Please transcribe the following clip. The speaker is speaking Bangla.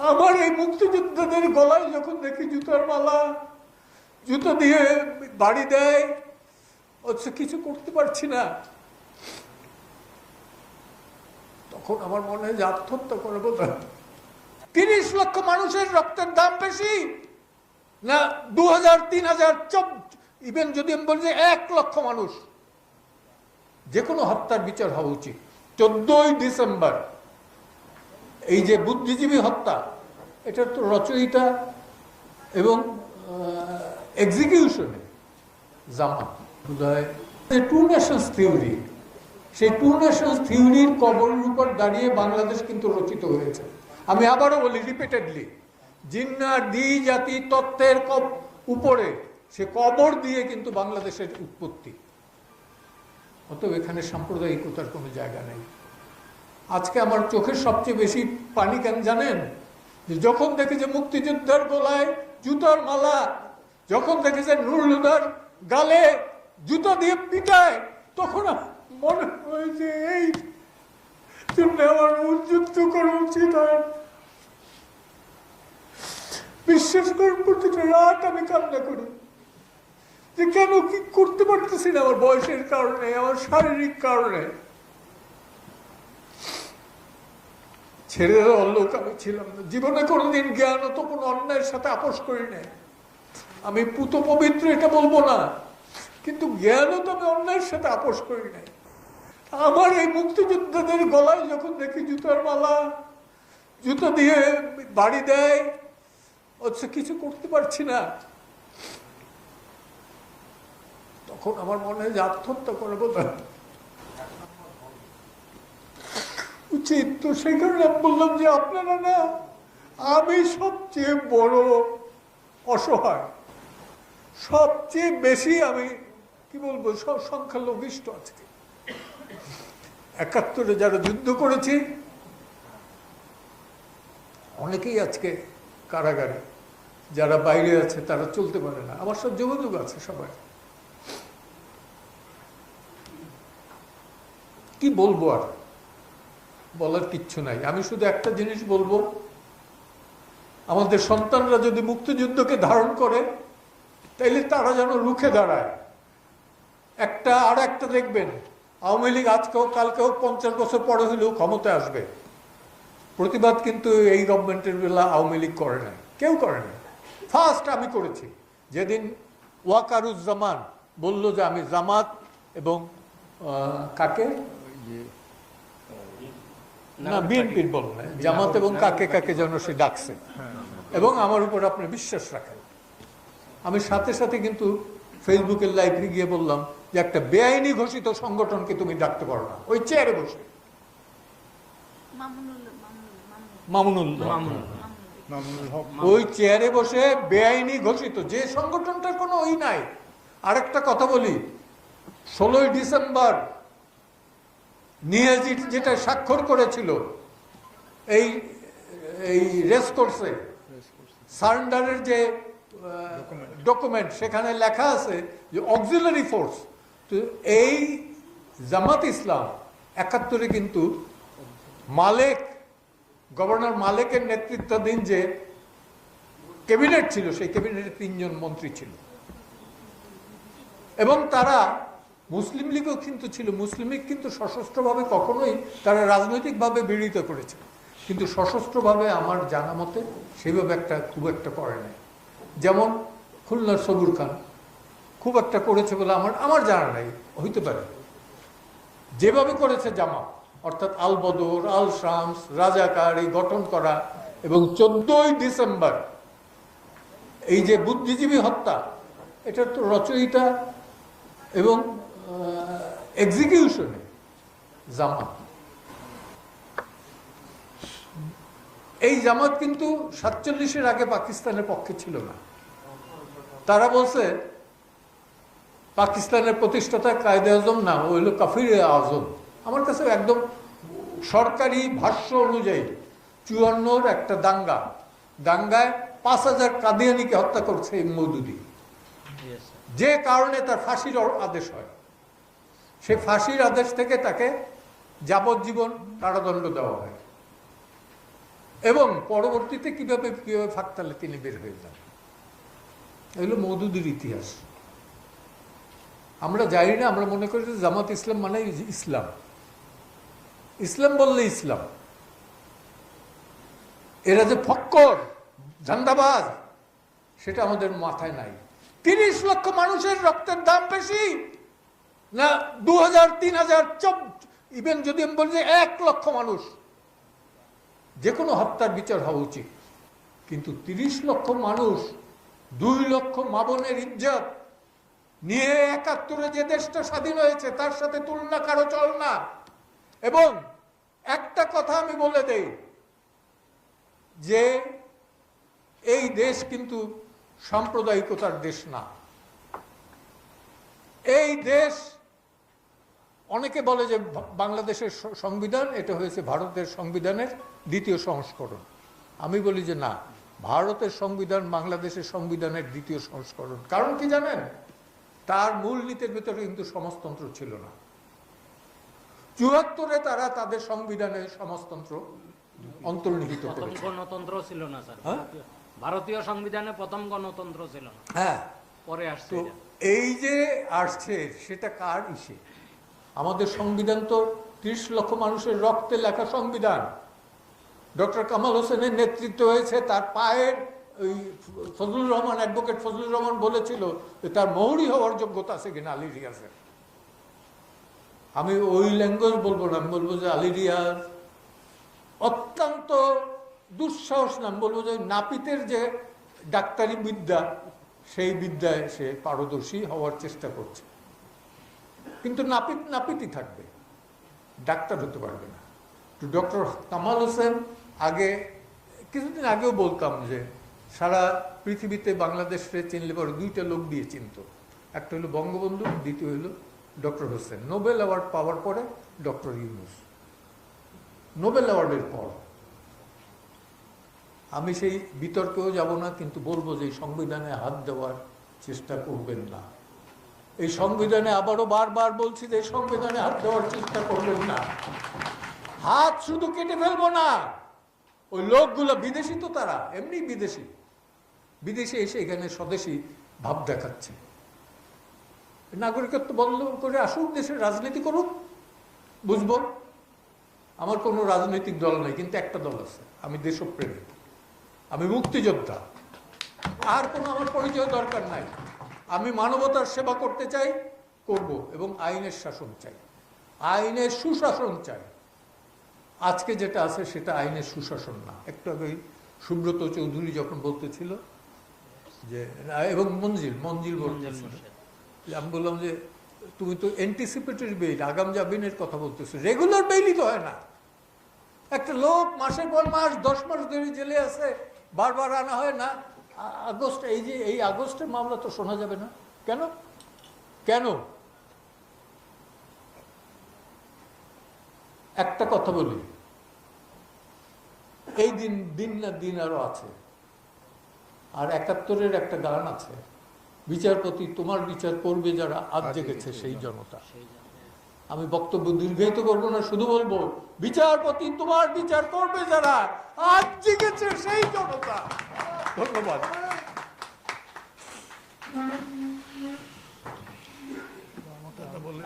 আমার এই মুক্তিযোদ্ধাদের গলায় যখন দেখি জুতার মালা, জুতো দিয়ে বাড়ি দেয়, অথচ কিছু করতে পারছি না, তখন আমার মনে হয় যে আত্মহত্যা করে বোধ হয়। 30 লক্ষ মানুষের রক্তের দাম বেশি না 2000, 3000, ইভেন যদি আমি বলি যে 1 লক্ষ মানুষ, যে কোনো হত্যার বিচার হওয়া উচিত। 14ই ডিসেম্বর এই যে বুদ্ধিজীবী হত্যা, এটা তো রচয়িতা এবং এক্সিকিউশনে জামাত বোধহয় টু নেশনস থিওরি, সেই টু নেশনস থিওরির কবরের উপর দাঁড়িয়ে বাংলাদেশ কিন্তু রচিত হয়েছে। আমি আবারও বলি রিপিটেডলি, জিন্নার দ্বিজাতি তত্ত্বের উপরে সে কবর দিয়ে কিন্তু বাংলাদেশের উৎপত্তি। অতএব এখানে সাম্প্রদায়িকতার কোনো জায়গা নেই। আজকে আমার চোখের সবচেয়ে বেশি পানি কেন জানেন? যে যখন দেখে যে মুক্তিযোদ্ধার গলায় জুতার মালা, যখন দেখে যে নুরুল হুদার গালে জুতা দিয়ে পিটায়, তখন মনে হয় যে এই জন্য আমার উদ্যুক্ত করা উচিত হয়। বিশ্বাস করুন, প্রতিটা রাত আমি কান্না করি যে কেন কি করতে পারতেছি না, আমার বয়সের কারণে, আমার শারীরিক কারণে। ছেড়ে দেওয়ার লোক আমি ছিলাম না, জীবনে কোনোদিন জ্ঞান তো কোনো অন্যায়ের সাথে আপোষ করি নাই। আমি পুত পবিত্র এটা বলবো না, কিন্তু জ্ঞানও তো আমি অন্যায়ের সাথে আপোষ করি নাই। আমার এই মুক্তিযোদ্ধাদের গলায় যখন দেখি জুতার মালা, জুতো দিয়ে বাড়ি দেয়, অথচ কিছু করতে পারছি না, তখন আমার মনে হয় যে আত্মহত্যা করে বোধ হয় উচিত। তো সেই কারণে আমি বললাম যে আপনারা না, আমি সবচেয়ে বড় অসহায়, সবচেয়ে বেশি আমি কি বলবো সব সংখ্যালঘিষ্ঠ। আজকে 71-এ যারা যুদ্ধ করেছি অনেকেই আজকে কারাগারে, যারা বাইরে আছে তারা চলতে পারে না, আমার সব যোগাযোগ আছে সবাই। কি বলবো, আর বলার কিচ্ছু নাই। আমি শুধু একটা জিনিস বলবো, আমাদের সন্তানরা যদি মুক্তিযুদ্ধকে ধারণ করে তাইলে তারা যেন রুখে দাঁড়ায়। আর একটা দেখবেন, আওয়ামী লীগ আজকেও কালকেও 50 বছর পরে হলেও ক্ষমতায় আসবে। প্রতিবাদ কিন্তু এই গভর্নমেন্টের বেলা আওয়ামী লীগ করে নাই, কেউ করে নাই। ফার্স্ট আমি করেছি যেদিন ওয়াকারুজ্জামান বলল যে আমি জামাত এবং কাকে না বিএনপির বলল না, জামাত এবং কাকে কাকে যেন সে ডাকছে, এবং আমার উপর আপনি বিশ্বাস রাখেন। আমি সাথে সাথে কিন্তু ফেসবুকের লাইভে গিয়ে বললাম যে একটা বেআইনি ঘোষিত সংগঠনকে তুমি ডাকতে পারো না, ওই চেয়ারে বসে। ওই চেয়ারে বসে বেআইনি ঘোষিত যে সংগঠনটার কোনো ওই নাই। আরেকটা কথা বলি, 16ই ডিসেম্বর নিয়াজি যেটা স্বাক্ষর করেছিল এই রেস কোর্সে সারেন্ডারের যে ডকুমেন্ট, সেখানে লেখা আছে যে অক্সিলারি ফোর্স। তো এই জামাত ইসলাম 71-এ কিন্তু গভর্নর মালেকের নেতৃত্বাধীন যে ক্যাবিনেট ছিল, সেই ক্যাবিনেটে 3 জন মন্ত্রী ছিল, এবং তারা মুসলিম লীগও কিন্তু ছিল। মুসলিম লীগ কিন্তু সশস্ত্রভাবে কখনোই তারা রাজনৈতিকভাবে বিরোধিত করেছে, কিন্তু সশস্ত্রভাবে আমার জানা মতে সেইভাবে খুব একটা করে নাই। যেমন খুলনার সবুর খান খুব একটা করেছে বলে আমার জানা নাই, হইতে পারে। যেভাবে করেছে জামাত, অর্থাৎ আল বদর, আল শামস, রাজাকার এই গঠন করা, এবং 14ই ডিসেম্বর এই যে বুদ্ধিজীবী হত্যা, এটা তো রচয়িতা এবং এক্সিকিউশনে জামাত। এই জামাত কিন্তু 47-এর আগে পাকিস্তানের পক্ষে ছিল না। তারা বলছে পাকিস্তানের প্রতিষ্ঠাতা কায়েদে আজম না, ও হলো কাফির আজম। আমার কাছে একদম সরকারি ভাষ্য অনুযায়ী 54-র একটা দাঙ্গায় 5000 কাদিয়ানিকে হত্যা করছে এই মওদুদি, যে কারণে তার ফাঁসির আদেশ হয়। সেই ফাঁসির আদেশ থেকে তাকে যাবজ্জীবন কারাদণ্ড দেওয়া হয়। এবং পরবর্তীতে কিভাবে কিভাবে ফাঁকতালে তিনি বের হয়ে যান। এগুলো মওদুদির ইতিহাস। আমরা জানি না, আমরা মনে করি যে জামাত ইসলাম মানে ইসলাম, ইসলাম বললে ইসলাম। এরা যে ফক্কর ঝান্ডাবাজ সেটা আমাদের মাথায় নাই। 30 লক্ষ মানুষের রক্তের দাম বেশি না 2000, 3000, ইভেন যদি আমি বলি যে 1 লক্ষ মানুষ, যে কোনো হত্যার বিচার হওয়া উচিত। কিন্তু 30 লক্ষ মানুষ, 2 লক্ষ মা বোনের ইজ্জত নিয়ে 71-এ যে দেশটা স্বাধীন হয়েছে তার সাথে তুলনা কারো চল না। এবং একটা কথা আমি বলে দেই যে এই দেশ কিন্তু সাম্প্রদায়িকতার দেশ না। এই দেশ, অনেকে বলে যে বাংলাদেশের সংবিধান এটা হয়েছে ভারতের সংবিধানের 2য় সংস্করণ। আমি বলি যে না, ভারতের সংবিধান বাংলাদেশের সংবিধানের 2য় সংস্করণ। কারণ কি জানেন? তার মূলনীতির ভেতরে কিন্তু সমাজতন্ত্র ছিল না। 74-এ তারা তাদের সংবিধানে সমাজতন্ত্র অন্তর্নিহিত করেছে। গণতন্ত্র ছিল না স্যার, ভারতীয় সংবিধানে প্রথম গণতন্ত্র ছিল না। হ্যাঁ, পরে আসছে। এই যে আসছে সেটা কার ইসে? আমাদের সংবিধান তো 30 লক্ষ মানুষের রক্তে লেখা সংবিধান। ডক্টর কামাল হোসেনের নেতৃত্ব হয়েছে, তার পায়ের ওই ফজলুর রহমান, অ্যাডভোকেট ফজলুর রহমান বলেছিল যে তার মৌরি হওয়ার যোগ্যতা আছে কিনা আলী রিয়াজের। আমি ওই ল্যাঙ্গুয়েজ বলবো না, আমি বলবো যে আলী রিয়াজ অত্যন্ত দুঃসাহস না, আমি বলবো যে নাপিতের যে ডাক্তারি বিদ্যা সেই বিদ্যায় সে পারদর্শী হওয়ার চেষ্টা করছে। কিন্তু নাপিত নাপিতই থাকবে, ডাক্তার হতে পারবে না। তো ডক্টর কামাল হোসেন আগে, কিছুদিন আগেও বলতাম যে সারা পৃথিবীতে বাংলাদেশে চিনলে পরে 2টা লোক দিয়ে চিনত। একটা হলো বঙ্গবন্ধু, দ্বিতীয় হলো ডক্টর হোসেন। নোবেল অ্যাওয়ার্ড পাওয়ার পরে ডক্টর ইউনূস। নোবেল অ্যাওয়ার্ডের পর আমি সেই বিতর্কেও যাব না, কিন্তু বলবো যে এই সংবিধানে হাত দেওয়ার চেষ্টা করবেন না। এই সংবিধানে আবারও বারবার বলছি যে এই সংবিধানে হাত দেওয়ার চেষ্টা করবেন না। হাত শুধু কেটে ফেলবো না, ওই লোকগুলো বিদেশি, তো তারা এমনি বিদেশি, বিদেশে এসে এখানে স্বদেশী ভাব দেখাচ্ছে। নাগরিকত্ব বন্ধ করে আসুক, দেশের রাজনীতি করুক, বুঝবো। আমার কোনো রাজনৈতিক দল নেই, কিন্তু একটা দল আছে, আমি দেশপ্রেমী, আমি মুক্তিযোদ্ধা। আর কোনো আমার পরিচয় দরকার নাই। আমি মানবতার সেবা করতে চাই, করব, এবং আইনের শাসন চাই, আইনের সুশাসন চাই। আজকে যেটা আছে সেটা আইনের সুশাসন না। একটু আগে সুব্রত চৌধুরী যখন বলতেছিল যে, এবং মঞ্জিল বলতেছিল, আমি বললাম যে তুমি তো অ্যান্টিসিপেটরি বেইল, আগাম জামিনের কথা বলতেছো, রেগুলার বেইলই তো হয় না। একটা লোক মাসের পর মাস 10 মাস ধরে জেলে আছে, বারবার আনা হয় না। আগস্ট, এই যে এই আগস্টের মামলা তো শোনা যাবে না কেন? কেন? একটা কথা বলি, এই দিন না দিন আরো আছে। আর 71-এর একটা গান আছে, বিচারপতি তোমার বিচার করবে যারা আজ জেগেছে সেই জনতা। আমি বক্তব্য দীর্ঘায়িত করবো না, শুধু বলবো বিচারপতি তোমার বিচার করবে যারা আজ জেগেছে সেই জনতা। ধন্যবাদ। বলে